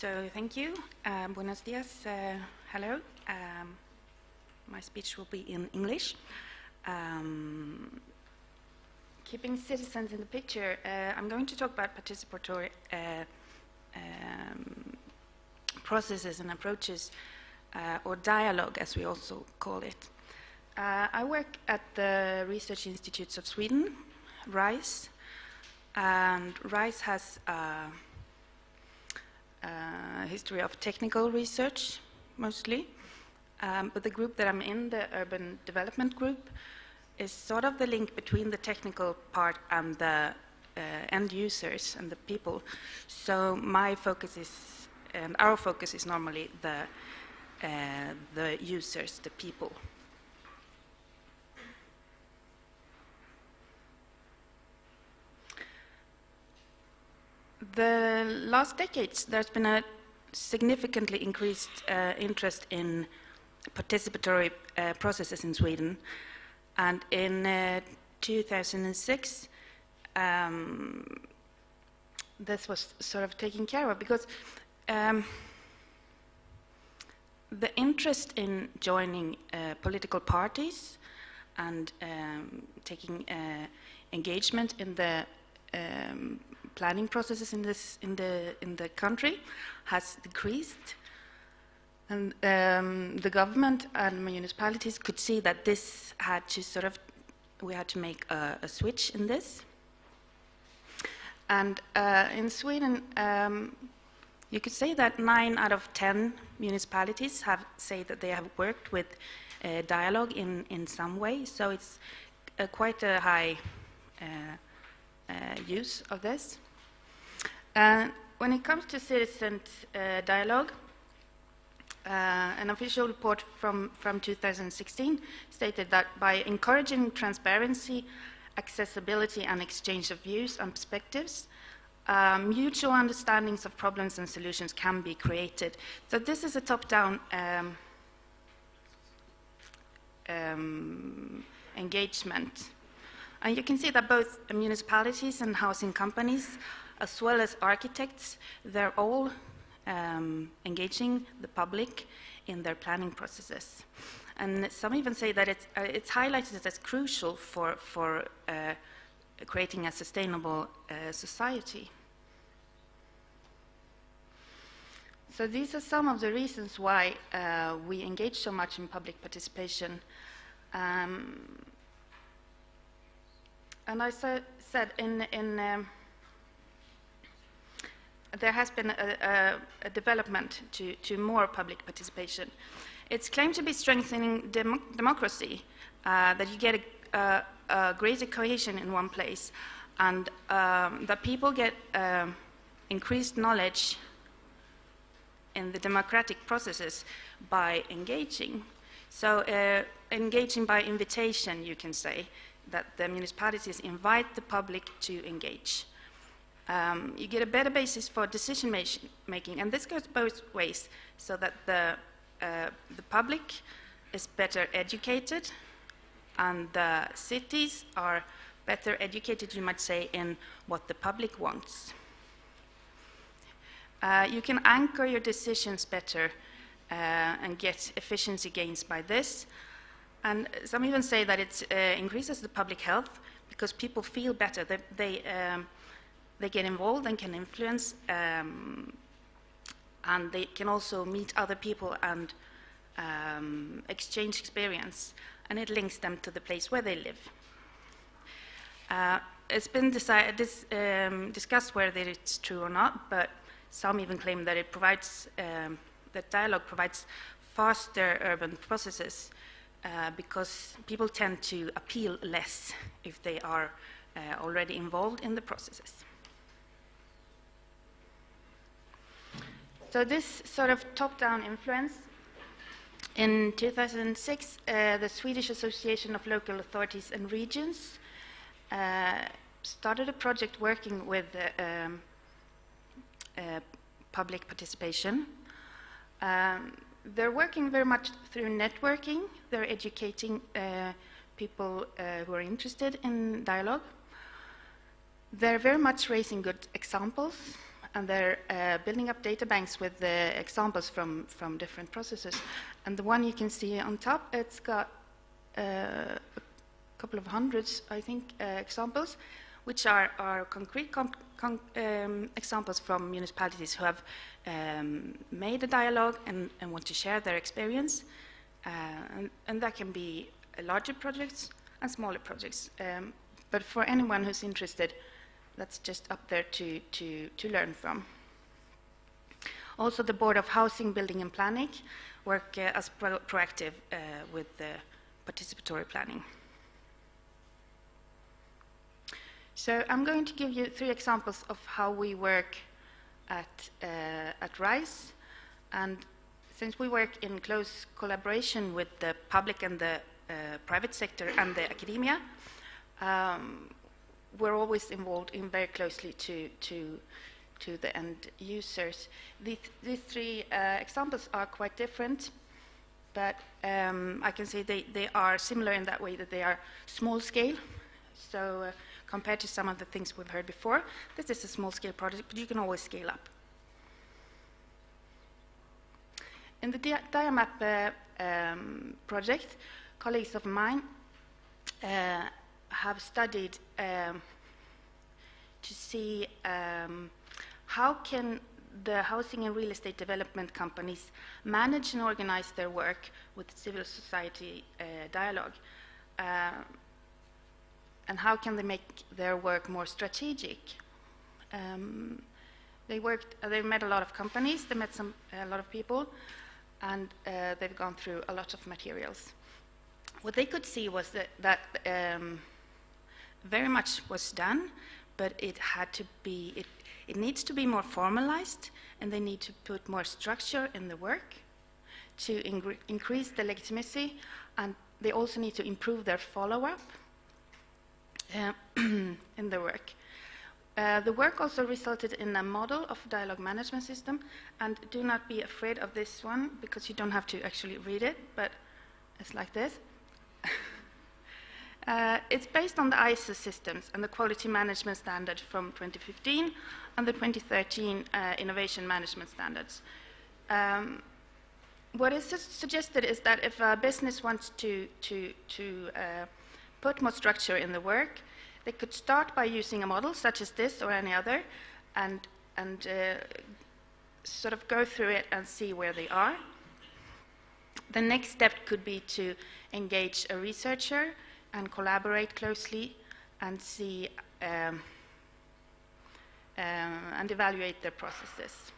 So thank you. Buenos dias. Hello. My speech will be in English. Keeping citizens in the picture, I'm going to talk about participatory processes and approaches, or dialogue, as we also call it. I work at the Research Institutes of Sweden, RISE, and RISE has a history of technical research, mostly. But the group that I'm in, the Urban Development Group, is sort of the link between the technical part and the end users and the people. So my focus is, and our focus is normally the users, the people. The last decades, there's been a significantly increased interest in participatory processes in Sweden. And in 2006, this was sort of taken care of because the interest in joining political parties and taking engagement in the planning processes in the country has decreased, and the government and municipalities could see that this had to we had to make a switch in this. And in Sweden, you could say that 9 out of 10 municipalities say that they have worked with dialogue in some way. So it's quite a high use of this. When it comes to citizen dialogue, an official report from 2016 stated that by encouraging transparency, accessibility, and exchange of views and perspectives, mutual understandings of problems and solutions can be created. So this is a top-down engagement. And you can see that both municipalities and housing companies, as well as architects, they're all engaging the public in their planning processes. And some even say that it's highlighted as crucial for creating a sustainable society. So these are some of the reasons why we engage so much in public participation. And I said there has been a development to more public participation. It's claimed to be strengthening democracy, that you get a greater cohesion in one place, and that people get increased knowledge in the democratic processes by engaging. So engaging by invitation, you can say, that the municipalities invite the public to engage. You get a better basis for decision making, and this goes both ways, so that the public is better educated, and the cities are better educated, you might say, in what the public wants. You can anchor your decisions better and get efficiency gains by this. And some even say that it increases the public health because people feel better. They get involved and can influence, and they can also meet other people and exchange experience, and it links them to the place where they live. It's been discussed whether it's true or not, but some even claim that it provides, that dialogue provides faster urban processes because people tend to appeal less if they are already involved in the processes. So this sort of top-down influence, in 2006, the Swedish Association of Local Authorities and Regions started a project working with public participation. They're working very much through networking. They're educating people who are interested in dialogue. They're very much raising good examples. and they're building up data banks with examples from different processes. And the one you can see on top, it's got a couple of hundreds, I think, examples, which are concrete examples from municipalities who have made a dialogue and want to share their experience. And that can be larger projects and smaller projects. But for anyone who's interested, that's just up there to learn from. Also, the Board of Housing, Building and Planning work as proactive with the participatory planning. So I'm going to give you 3 examples of how we work at RISE. And since we work in close collaboration with the public and the private sector and the academia, we're always involved in very closely to the end users. These 3 examples are quite different, but I can say they are similar in that way that they are small scale. So compared to some of the things we've heard before, this is a small scale project, but you can always scale up. In the Diamap project, colleagues of mine have studied to see how can the housing and real estate development companies manage and organize their work with civil society dialogue, and how can they make their work more strategic. They met a lot of companies, they met a lot of people, and they've gone through a lot of materials. What they could see was that very much was done, but it had to be, it needs to be more formalized, and they need to put more structure in the work to increase the legitimacy, and they also need to improve their follow-up in the work. The work also resulted in a model of dialogue management system, and do not be afraid of this one because you don't have to actually read it, but it's like this. It's based on the ISO systems and the quality management standard from 2015 and the 2013 innovation management standards. What is suggested is that if a business wants to put more structure in the work, they could start by using a model such as this or any other, and sort of go through it and see where they are. The next step could be to engage a researcher and collaborate closely and see and evaluate their processes.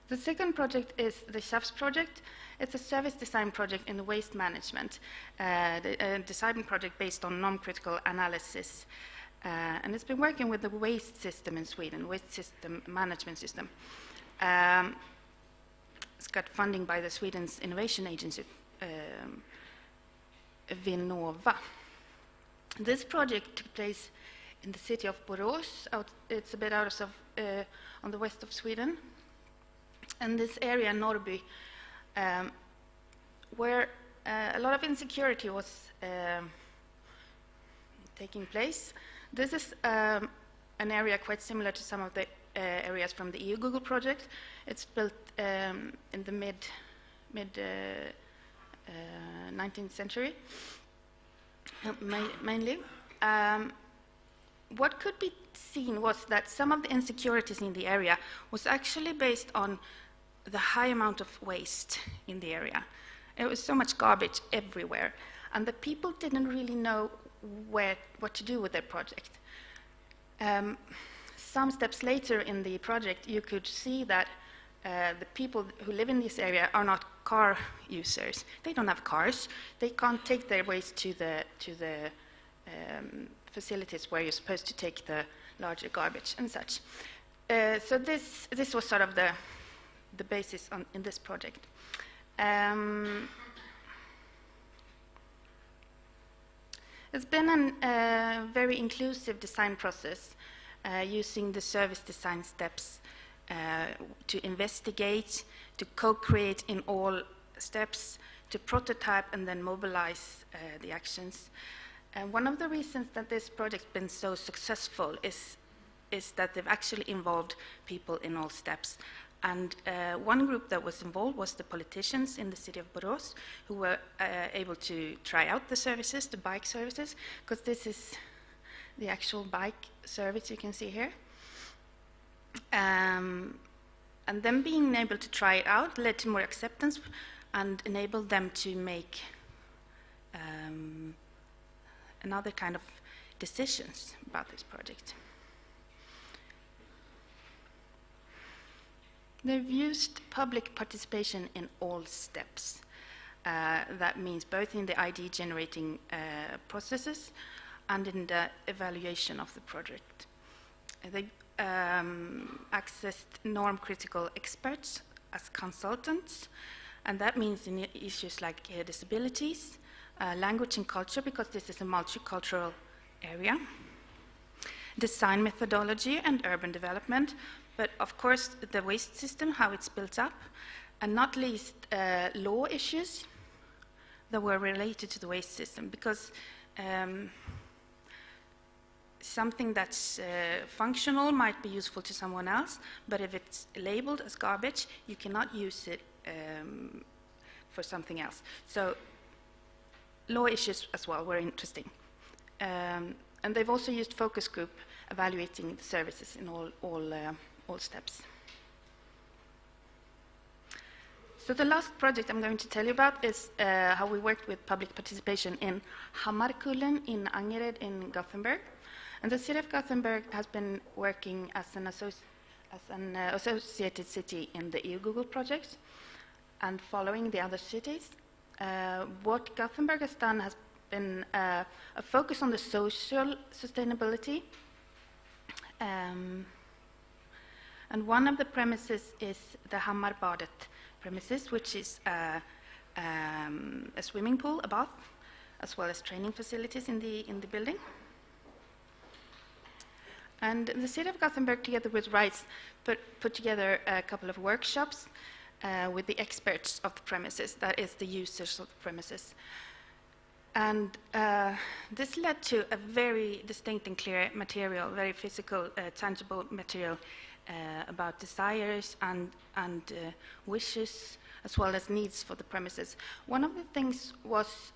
The second project is the TJAFS project. It's a service design project in the waste management, a design project based on non-critical analysis. And it's been working with the waste system in Sweden, waste system management system. It's got funding by the Sweden's innovation agency, Vinnova. This project took place in the city of Borås. It's a bit out of on the west of Sweden. And this area, Norrby, where a lot of insecurity was taking place. This is an area quite similar to some of the areas from the EU-GUGLE project. It's built in the mid 19th century, mainly. What could be seen was that some of the insecurities in the area was actually based on the high amount of waste in the area. It was so much garbage everywhere, and the people didn't really know what to do with their project. Some steps later in the project, you could see that the people who live in this area are not car users. They don't have cars. They can't take their waste to the facilities where you're supposed to take the larger garbage and such. So this was sort of the basis in this project. It's been a very inclusive design process using the service design steps to investigate, to co-create in all steps, to prototype and then mobilize the actions. And one of the reasons that this project's been so successful is that they've actually involved people in all steps. And one group that was involved was the politicians in the city of Borås, who were able to try out the services, the bike services, because this is the actual bike service you can see here. And them being able to try it out led to more acceptance and enabled them to make another kind of decisions about this project. They've used public participation in all steps. That means both in the ID generating processes and in the evaluation of the project. They accessed norm critical experts as consultants, and that means in issues like disabilities, language and culture, because this is a multicultural area, design methodology and urban development, but of course the waste system, how it's built up, and not least law issues that were related to the waste system, because something that's functional might be useful to someone else, but if it's labeled as garbage, you cannot use it for something else. So law issues as well were interesting. And they've also used focus group evaluating the services in all steps. So the last project I'm going to tell you about is how we worked with public participation in Hammarkullen in Angered in Gothenburg. And the city of Gothenburg has been working as an associated city in the EU-GUGLE project and following the other cities. What Gothenburg has done has been a focus on the social sustainability. And one of the premises is the Hammarbadet premises, which is a swimming pool, a bath, as well as training facilities in the building. And the city of Gothenburg, together with RISE, put together a couple of workshops with the experts of the premises, that is the users of the premises. And this led to a very distinct and clear material, very physical, tangible material about desires and wishes, as well as needs for the premises. One of the things was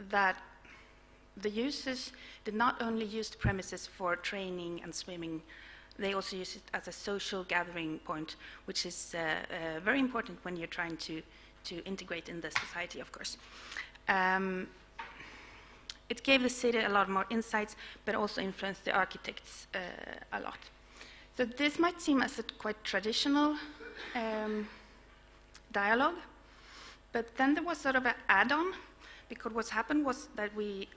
that the users did not only use the premises for training and swimming, they also use it as a social gathering point, which is very important when you're trying to integrate in the society, of course. It gave the city a lot more insights, but also influenced the architects a lot. So this might seem as a quite traditional dialogue, but then there was sort of an add-on, because what happened was that we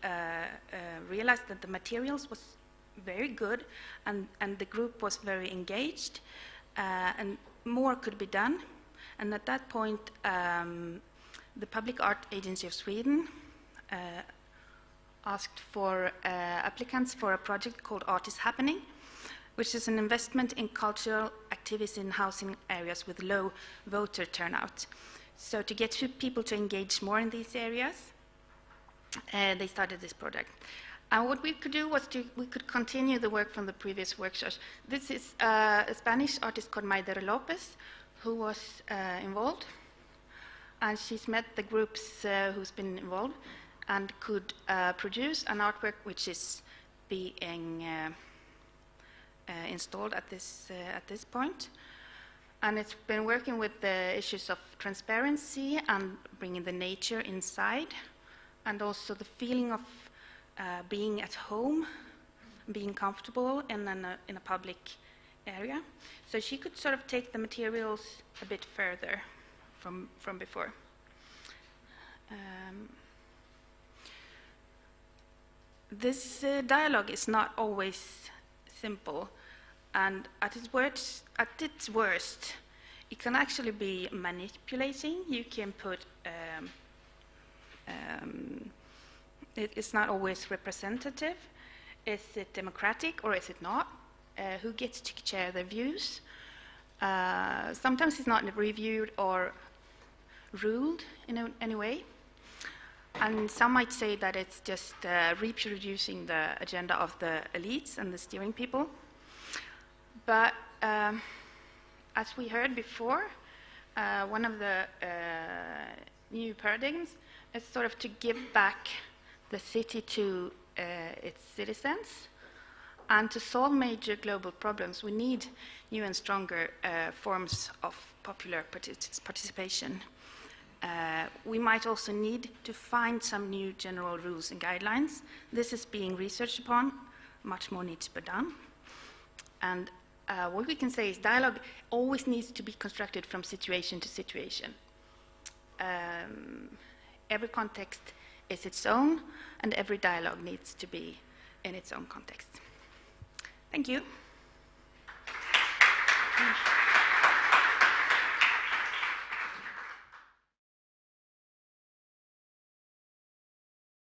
realized that the materials was very good and the group was very engaged and more could be done. And at that point, the Public Art Agency of Sweden asked for applicants for a project called Art is Happening, which is an investment in cultural activities in housing areas with low voter turnout. So to get people to engage more in these areas, they started this project. And what we could do was we could continue the work from the previous workshops. This is a Spanish artist called Maider Lopez, who was involved. And she's met the groups who's been involved and could produce an artwork which is being installed at this point. And it's been working with the issues of transparency and bringing the nature inside, and also the feeling of being at home, being comfortable in a public area. So she could sort of take the materials a bit further from before. This dialogue is not always simple, and at its worst, it can actually be manipulating. You can put it's not always representative. Is it democratic or is it not? Who gets to share their views? Sometimes it's not reviewed or ruled in any way. And some might say that it's just reproducing the agenda of the elites and the steering people. But as we heard before, one of the new paradigms is sort of to give back the city to its citizens. And to solve major global problems, we need new and stronger forms of popular participation. We might also need to find some new general rules and guidelines. This is being researched upon. Much more needs to be done. And what we can say is dialogue always needs to be constructed from situation to situation. Every context is its own, and every dialogue needs to be in its own context. Thank you.